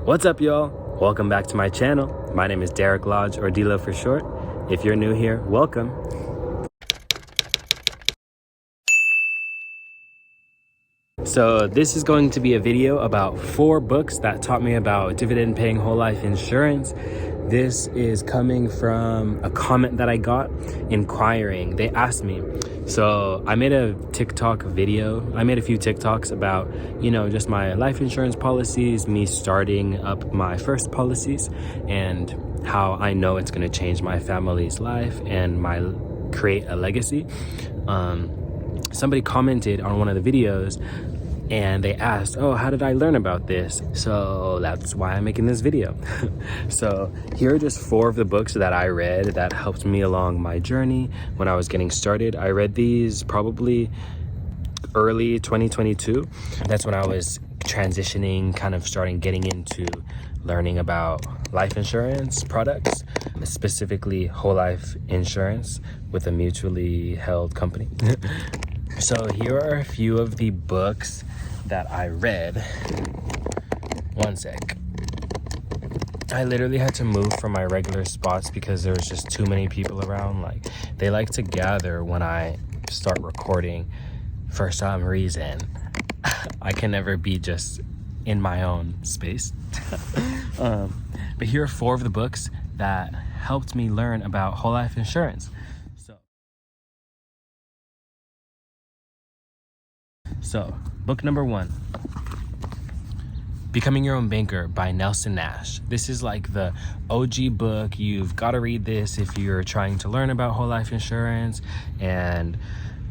What's up, y'all? Welcome back to my channel. My name is Derek Lodge, or D-Lo for short. If you're new here, welcome. So this is going to be a video about 4 books that taught me about dividend-paying whole life insurance. This is coming from a comment that I got inquiring. They asked me. So I made a TikTok video. I made a few TikToks about, just my life insurance policies, me starting up my first policies, and how I know it's going to change my family's life and create a legacy. Somebody commented on one of the videos and they asked, oh, how did I learn about this? So that's why I'm making this video. So here are just 4 of the books that I read that helped me along my journey when I was getting started. I read these probably early 2022. That's when I was transitioning, kind of starting getting into learning about life insurance products, specifically whole life insurance with a mutually held company. So here are a few of the books that I read. One sec. I literally had to move from my regular spots because there was just too many people around. Like, they like to gather when I start recording for some reason. I can never be just in my own space. But here are 4 of the books that helped me learn about whole life insurance. So, book number 1, Becoming Your Own Banker by Nelson Nash. This is like the OG book. You've got to read this if you're trying to learn about whole life insurance and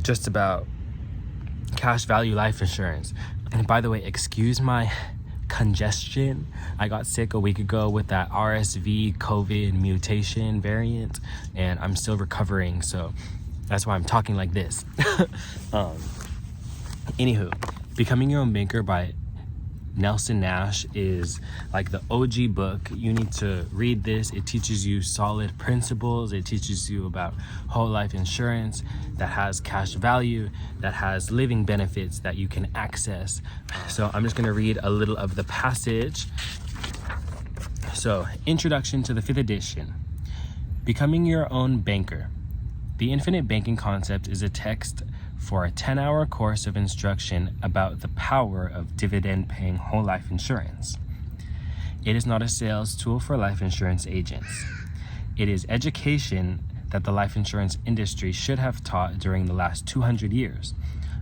just about cash value life insurance. And by the way, excuse my congestion. I got sick a week ago with that RSV COVID mutation variant, and I'm still recovering, so that's why I'm talking like this. Anywho, Becoming Your Own Banker by Nelson Nash is like the OG book. You need to read this. It teaches you solid principles. It teaches you about whole life insurance that has cash value, that has living benefits that you can access. So I'm just going to read a little of the passage. So, Introduction to the 5th edition. Becoming Your Own Banker. The infinite banking concept is a text for a 10-hour course of instruction about the power of dividend-paying whole life insurance. It is not a sales tool for life insurance agents. It is education that the life insurance industry should have taught during the last 200 years.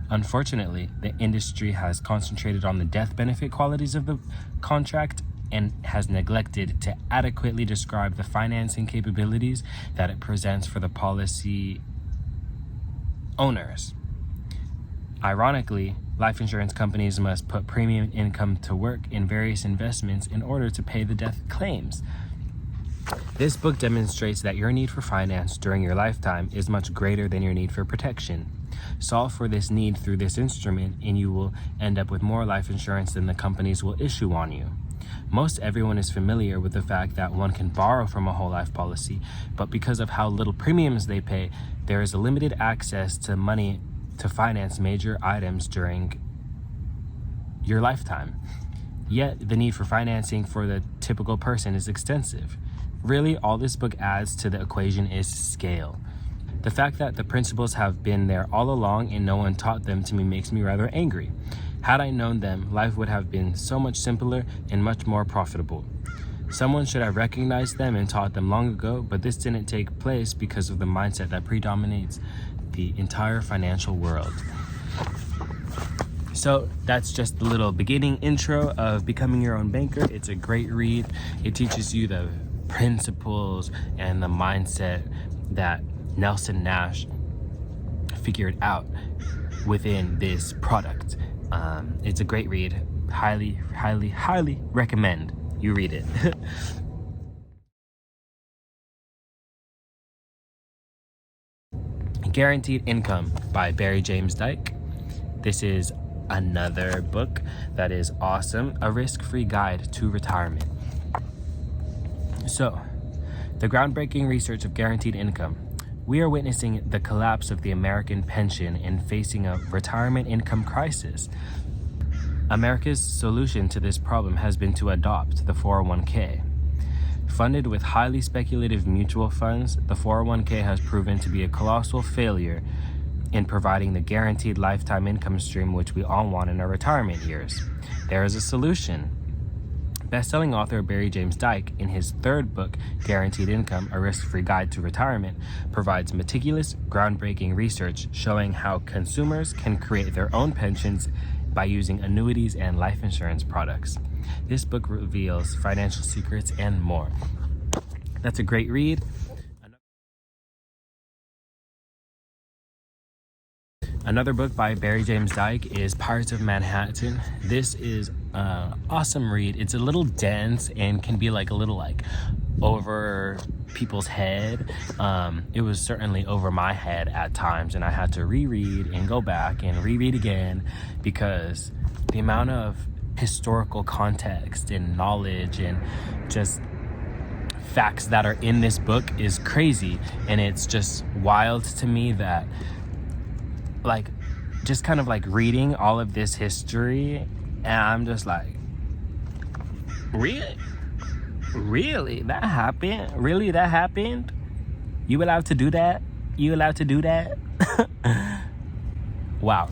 Unfortunately, the industry has concentrated on the death benefit qualities of the contract and has neglected to adequately describe the financing capabilities that it presents for the policy owners. Ironically, life insurance companies must put premium income to work in various investments in order to pay the death claims. This book demonstrates that your need for finance during your lifetime is much greater than your need for protection. Solve for this need through this instrument, and you will end up with more life insurance than the companies will issue on you. Most everyone is familiar with the fact that one can borrow from a whole life policy, but because of how little premiums they pay, there is a limited access to money to finance major items during your lifetime. Yet, the need for financing for the typical person is extensive. Really, all this book adds to the equation is scale. The fact that the principles have been there all along and no one taught them to me makes me rather angry. Had I known them, life would have been so much simpler and much more profitable. Someone should have recognized them and taught them long ago, but this didn't take place because of the mindset that predominates the entire financial world. So that's just the little beginning intro of Becoming Your Own Banker. It's a great read. It teaches you the principles and the mindset that Nelson Nash figured out within this product. It's a great read. Highly, highly, highly recommend you read it. Guaranteed Income by Barry James Dyke. This is another book that is awesome. A risk-free guide to retirement. So, the groundbreaking research of guaranteed income. We are witnessing the collapse of the American pension and facing a retirement income crisis. America's solution to this problem has been to adopt the 401k. Funded with highly speculative mutual funds, the 401k has proven to be a colossal failure in providing the guaranteed lifetime income stream which we all want in our retirement years. There is a solution. Best-selling author Barry James Dyke, in his third book, Guaranteed Income, A Risk-Free Guide to Retirement, provides meticulous, groundbreaking research showing how consumers can create their own pensions by using annuities and life insurance products. This book reveals financial secrets and more. That's a great read. Another book by Barry James Dyke is Pirates of Manhattan. This is an awesome read. It's a little dense and can be like a little like over people's head. It was certainly over my head at times, and I had to reread and go back and reread again because the amount of historical context and knowledge and just facts that are in this book is crazy. And it's just wild to me that like just kind of like reading all of this history, and I'm just like, really that happened? Really that happened? You allowed to do that? You allowed to do that? Wow.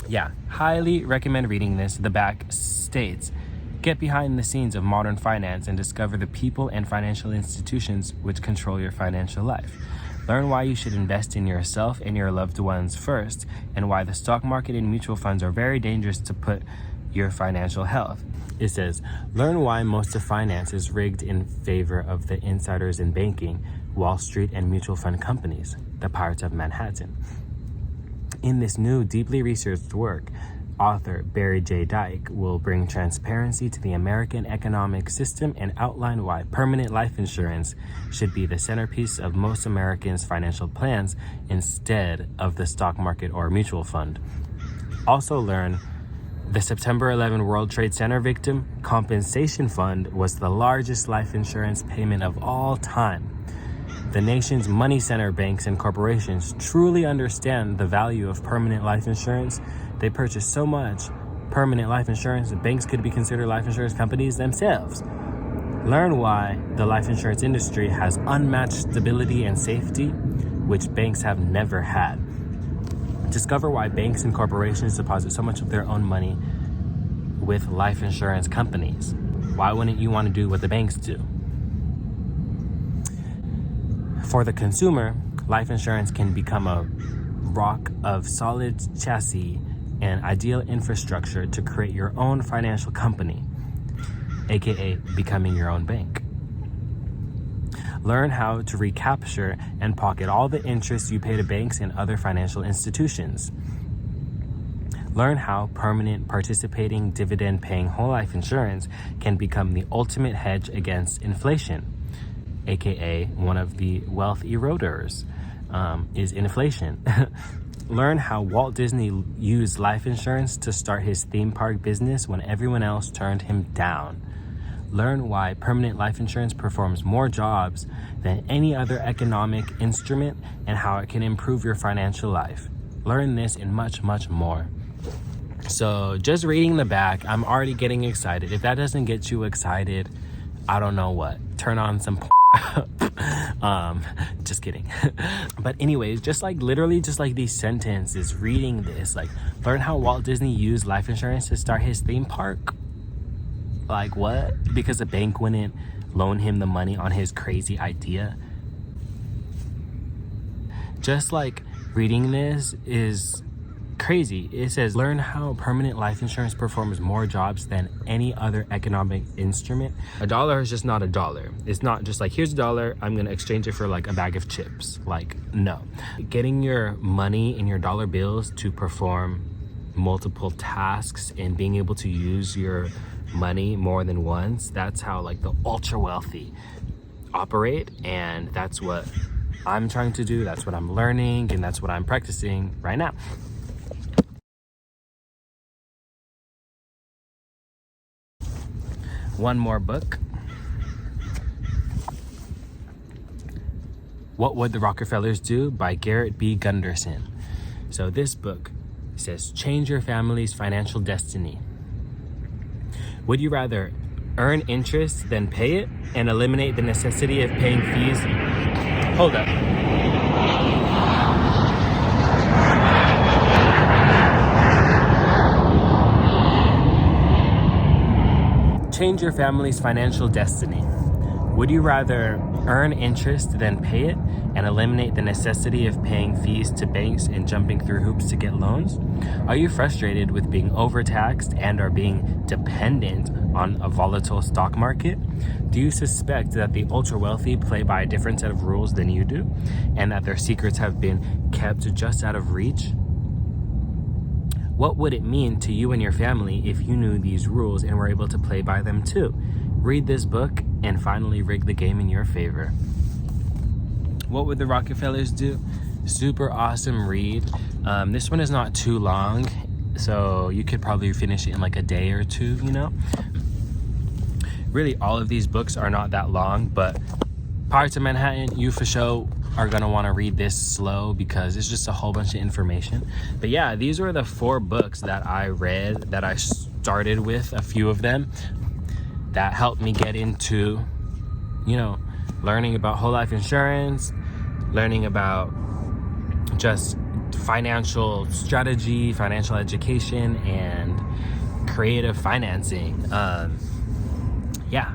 Yeah, highly recommend reading this. The back states, get behind the scenes of modern finance and discover the people and financial institutions which control your financial life. Learn why you should invest in yourself and your loved ones first, and why the stock market and mutual funds are very dangerous to put your financial health. It says, learn why most of finance is rigged in favor of the insiders in banking, Wall Street, and mutual fund companies, the Pirates of Manhattan. In this new, deeply researched work, author Barry J. Dyke will bring transparency to the American economic system and outline why permanent life insurance should be the centerpiece of most Americans' financial plans instead of the stock market or mutual fund. Also learn the September 11 World Trade Center Victim Compensation Fund was the largest life insurance payment of all time. The nation's money center banks and corporations truly understand the value of permanent life insurance. They purchase so much permanent life insurance that banks could be considered life insurance companies themselves. Learn why the life insurance industry has unmatched stability and safety, which banks have never had. Discover why banks and corporations deposit so much of their own money with life insurance companies. Why wouldn't you want to do what the banks do? For the consumer, life insurance can become a rock of solid chassis and ideal infrastructure to create your own financial company, aka becoming your own bank. Learn how to recapture and pocket all the interest you pay to banks and other financial institutions. Learn how permanent participating dividend-paying whole life insurance can become the ultimate hedge against inflation, aka one of the wealth eroders is inflation. Learn how Walt Disney used life insurance to start his theme park business when everyone else turned him down. Learn why permanent life insurance performs more jobs than any other economic instrument and how it can improve your financial life. Learn this and much, much more. So just reading the back, I'm already getting excited. If that doesn't get you excited, I don't know what. Turn on some just kidding. But anyways, just like literally just like these sentences, reading this, like learn how Walt Disney used life insurance to start his theme park. Like what? Because the bank wouldn't loan him the money on his crazy idea. Just like reading this is crazy. It says, learn how permanent life insurance performs more jobs than any other economic instrument. A dollar is just not a dollar. It's not just like, here's a dollar, I'm gonna exchange it for like a bag of chips. Like, no. Getting your money in your dollar bills to perform multiple tasks and being able to use your money more than once, that's how like the ultra wealthy operate. And that's what I'm trying to do. That's what I'm learning, and that's what I'm practicing right now. One more book. What Would the Rockefellers Do by Garrett B. Gunderson. So this book says, change your family's financial destiny. Would you rather earn interest than pay it and eliminate the necessity of paying fees? Hold up. Change your family's financial destiny. Would you rather earn interest than pay it and eliminate the necessity of paying fees to banks and jumping through hoops to get loans? Are you frustrated with being overtaxed and are being dependent on a volatile stock market? Do you suspect that the ultra wealthy play by a different set of rules than you do and that their secrets have been kept just out of reach? What would it mean to you and your family if you knew these rules and were able to play by them too? Read this book and finally rig the game in your favor. What would the Rockefellers do? Super awesome read. This one is not too long, so you could probably finish it in like a day or two, you know? Really, all of these books are not that long, but Pirates of Manhattan, you for sure are gonna wanna read this slow because it's just a whole bunch of information. But yeah, these were the 4 books that I read, that I started with, a few of them, that helped me get into, you know, learning about whole life insurance, learning about just financial strategy, financial education, and creative financing. Yeah.